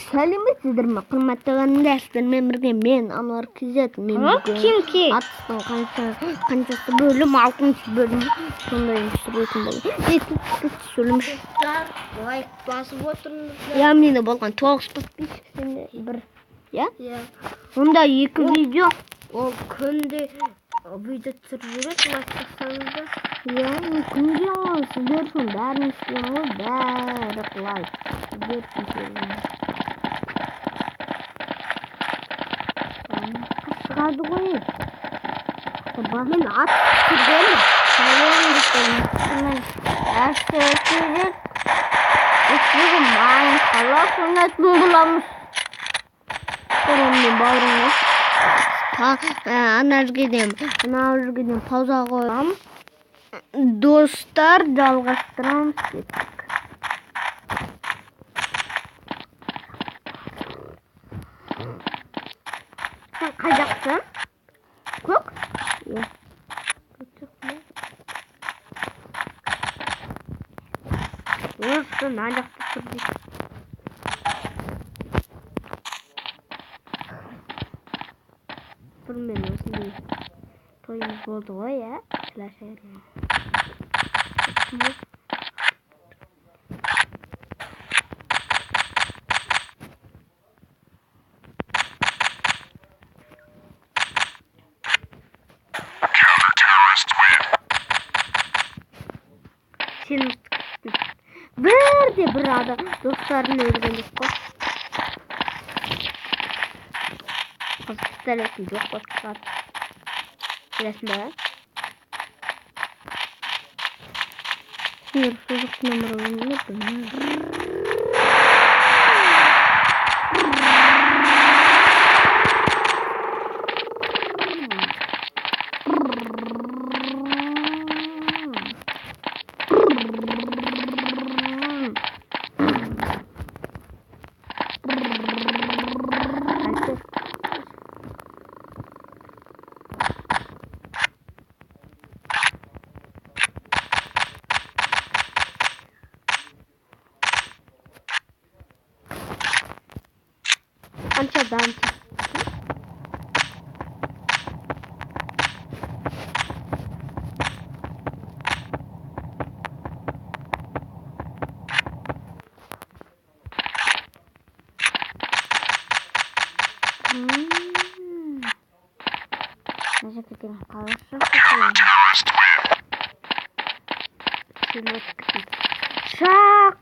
Сәлеметсіздер ме, құрметті қандастармен бірге мен Ануар Кизет. Мен бүгін атыстың қаншасы бөлім, 6-шы бөлім сондай түсіретін болдым. Сөйлеміш. Лайк басып отырыңыз. Я, мені болған 9 подписчик бір. Я? Онда 2 видео. Ол күнде видео түсіріп жүреді, лайк бассаңыздар. Я, күнде ол сіздер үшін бәрін істеймін ғой, бәрі лайк. Сіздер үшін сөйлеймін. Шығады ғой. Мен ат түсіргенмін. Әсті керек. Өтпегі майын қалап ойнайтын боламыз. Сонымен бауырыңыз. Ана жүргеден пауза қойғам. Достар, жалғастырамыз кеттік. Сен қай жақтан? Көк? Иә. Осы мына жақта тұр дейді. Бұрынмен осындай тойымыз болды ғой, ә? Сілашайырмен. Сен бірде бір адам достарын өлген жоқ қой. Пистолетім жоқ қой. Білесің бе? Сүйірсіздік нөмірі білмейді. Қаншадан Шақ!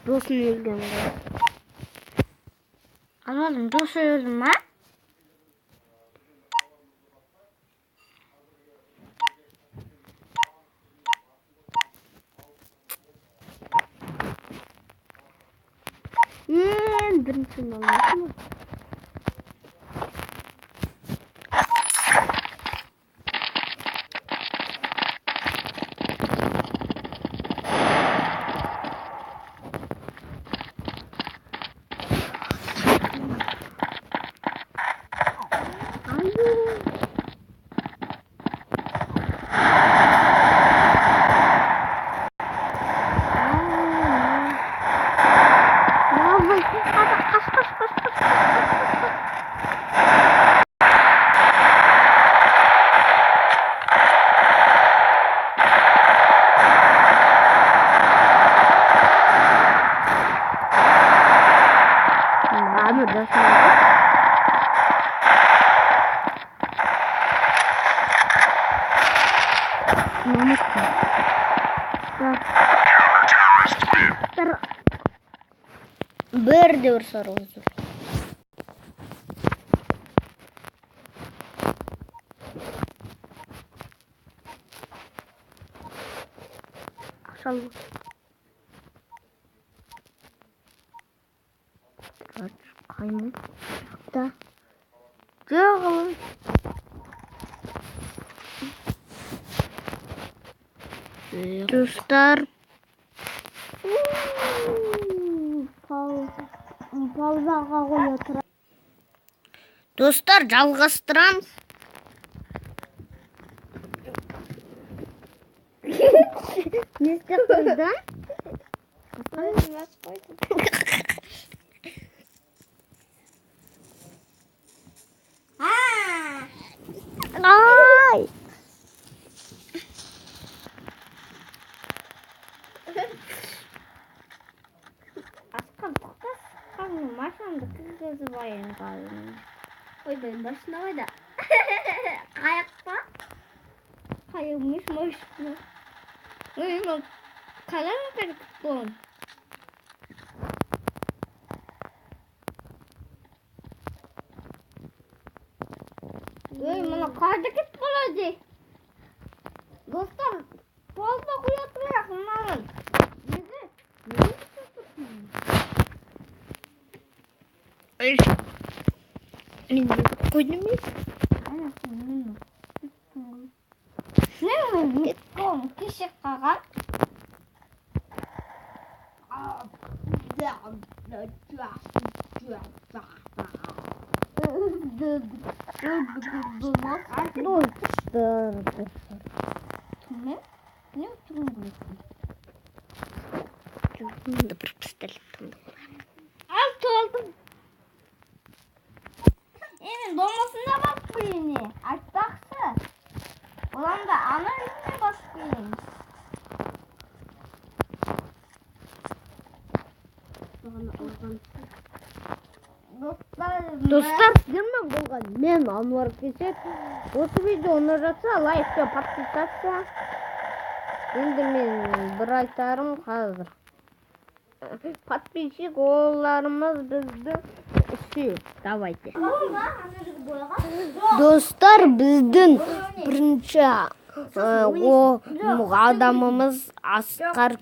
Досын өлген ғой. Алалым, досы өлді ма? Бірінші болмайды ма? Бірде бір сарғыз жүр. Ақшалы. Қаймын. Жақта. Жоғылын. Достар. Паузаға қоя тұрады. Достар, жалғастырамыз. Не істеп қойдың? Ай! Асқан тоқтас. Қаңның машинамды кіргізіп айын қалың. Ойбай, машина ойда. Қаяқ па? Қайықмыш машина. Ой, мен қалай керек болам? Ой, мына қарды кетіп қалады. Достар, пауза қоя тұрайық мынаны. Мен қойдым емес. Мен метком кеше қалған. Достар. Бір пистолет тыңдап. Ал толдым. Мен болмасында басып қойыне. Айтпақшы. Оламда ана үйіне басып қойын. Достар, сіздерме болған? Мен Ануар Кесет. Осы видео ұнап лайк және подписаться. Енді мен бір айтарым қазір. Подписчик оларымыз бізді үшеу. Давайте. Достар, біздің бірінші адамымыз Асқар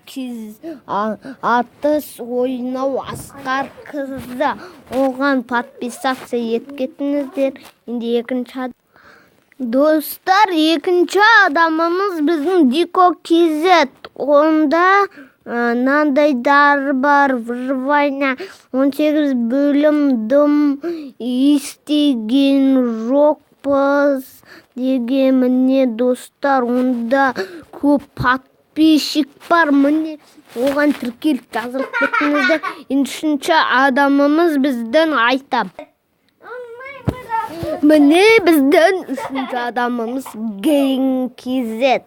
атыс ойнау Асқар қызы. Оған подписаться еткетіңіздер. Енді екінші достар, екінші адамымыз біздің Дико Кезет. Онда нандайдар бар, вживайна 18 бөлім дым естеген жоқпыз деген. Міне достар, онда көп подписчик бар. Міне оған тіркеліп жазылып кетіңіздер. Үшінші адамымыз біздің айтам. Міне біздің үшінші адамымыз Генкизет.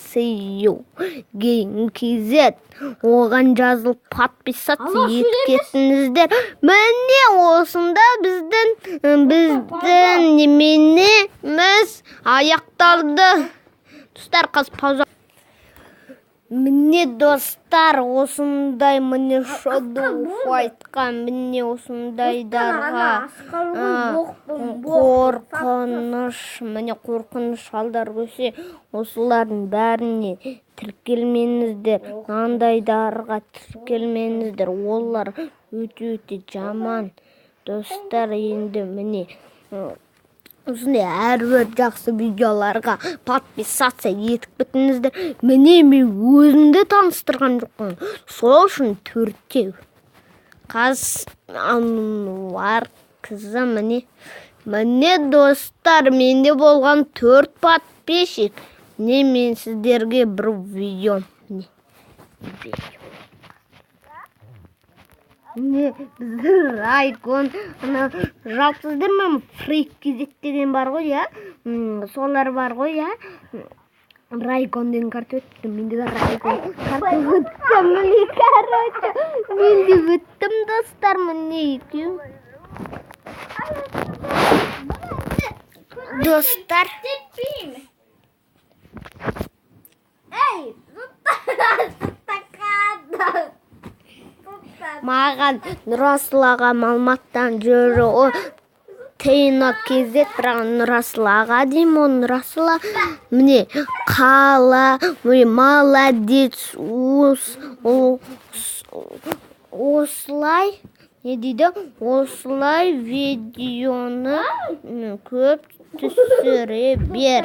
Генкизет. Оған жазылып подписаться еткетіңіздер. Міне осында біздің неменеміз аяқталды. Достар, қазір пауза. Міне достар, осындай міне шоу айтқан, міне осындайдарға қорқыныш, міне қорқыныш алдар көсе, осылардың бәріне тіркелмеңіздер, мынандайдарға тіркелмеңіздер, олар өте жаман. Достар, енді міне осындай әрбір жақсы видеоларға подписаться етіп кетіңіздер. Міне мен өзімді таныстырған жоқпын. Сол үшін төртеу. Ануар қызы міне. Міне достар, менде болған 4 подписчик. Міне мен сіздерге бір видео. Не, біздің Райкон, жалпы сіздер ме фрик кезет деген бар ғой, я? Солар бар ғой, я? Райкон деген карта өтті. Менде де Райкон карта өтті. Міне, короче, менде өттім, достар, міне екеу. Достар. Эй, Маған Нұрасылаға Алматтан жүрі Тейна Кезет, бірақ Нұрасылаға дейм, ол Нұрасыла. Міне, қала, молодец, осылай, не дейді, осылай видеоны көп түсіре бер.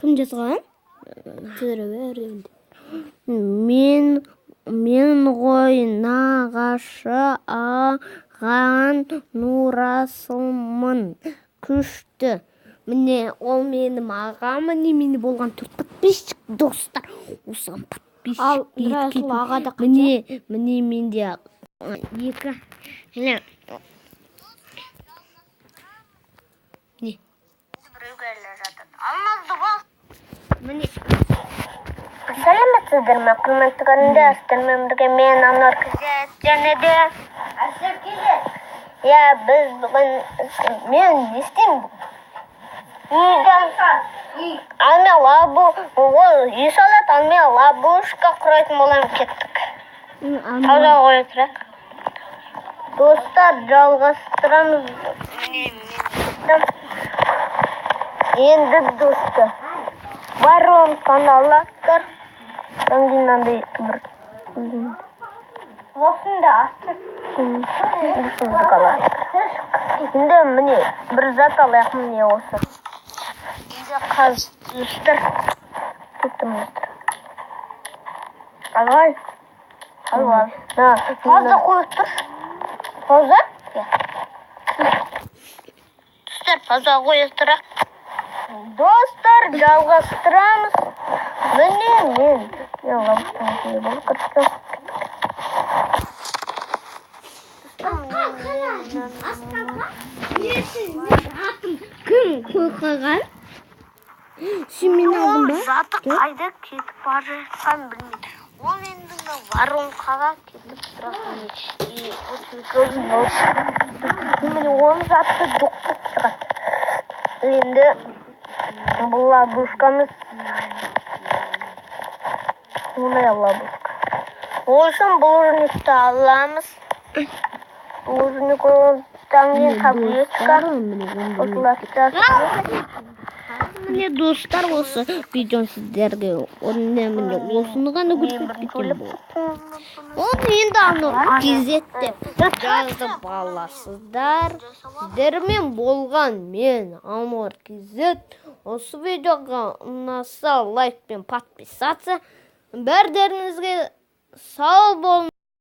Кім жазған? Түсіре бер. Мен ғой нағашы аған Нұрасылмын, күшті. Міне, ол менің ағам, міне болған 4 подписчик, достар. Осыған подписчик Ал Расул аға да міне менде екі не Біреулер жатады. Алмазды бас. міне Сәлеметсіздер ме? Құрметті қарындастармен бірге мен Анар Күзет және де Әсел Күзет. Я біз бүгін мен не істеймін? Алме лабу, ол үй салат, алме лабушка құрайтын боламын кеттік. Таза қоя тұрақ. Достар, жалғастырамыз. Енді достар. Барон каналлар. Мынандай бір. Осында асты. Енді міне бір зат алайық міне осы. Енді қазыстыр. Тұттымыздар. Алай. Алай. Фаза қойып тұр. Фаза? Достар, фаза қойып тұр. Достар, жалғастырамыз. Міне мен. Лабушканы болып кірістім. кім қойқаған? Сен мені алдың ба? Заты қайда кетіп бара жатқан білмейді. Ол енді воронкаға кетіп тұратын. Міне оның заты жоқ болып шығады. Енді бұл лабушкамыз. Мұндай лабушка. Ол үшін бұл өрнекті аламыз. Бұл өрнек одан кейін таблетка. Міне достар, осы видеоны сіздерге міне осыны ғана көрсеткен болды. Оны енді Анар Күзет деп жазып аласыздар. Сіздермен болған мен Анар Күзет. Осы видеоға ұнаса лайк пен подписаться. Бәрдеріңізге сау болыңыз.